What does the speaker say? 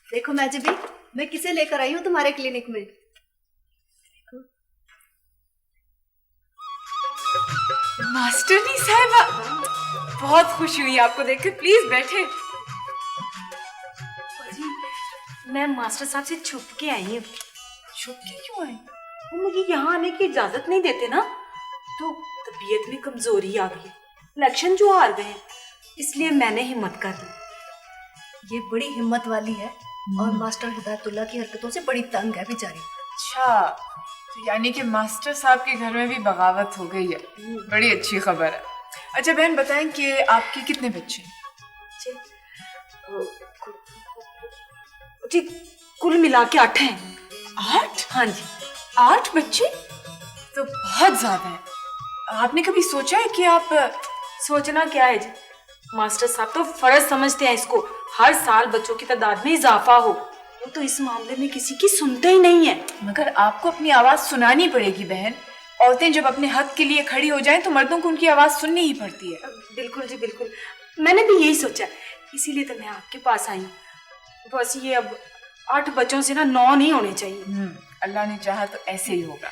देखो मैजिबी, मैं किसे लेकर आई हूँ तुम्हारे क्लिनिक में। मास्टरनी साहिबा, बहुत खुशी हुई आपको देखकर। प्लीज बैठे। मैं मास्टर साहब से छुप के आई हूँ। छुप के क्यों आई? वो मुझे यहाँ आने की इजाजत नहीं देते ना, तो तबीयत में कमजोरी आ गई। इलेक्शन जो हार गए, इसलिए मैंने हिम्मत कर दी। ये बड़ी हिम्मत वाली है और मास्टर हिदायतुल्लाह की हरकतों से बड़ी तंग है बेचारी। अच्छा, तो यानी कि मास्टर साहब के घर में भी बगावत हो गई है। बड़ी अच्छी खबर है। अच्छा बहन, बताएं कि आपके कितने बच्चे? जी कुल मिला के 8 हैं। 8? हाँ जी। 8 बच्चे तो बहुत ज्यादा है। आपने कभी सोचा है कि आप... सोचना क्या है जी, मास्टर साहब तो फर्ज समझते हैं इसको, हर साल बच्चों की तादाद में इजाफा हो। वो तो इस मामले में किसी की सुनते ही नहीं है। मगर आपको अपनी आवाज सुनानी पड़ेगी बहन। औरतें जब अपने हक के लिए खड़ी हो जाएं तो मर्दों को उनकी आवाज सुननी ही पड़ती है। बिल्कुल जी बिल्कुल, मैंने भी यही सोचा, इसीलिए तो मैं आपके पास आई हूँ। बस ये अब 8 बच्चों से ना 9 नहीं होने चाहिए। अल्लाह ने चाहा तो ऐसे ही होगा।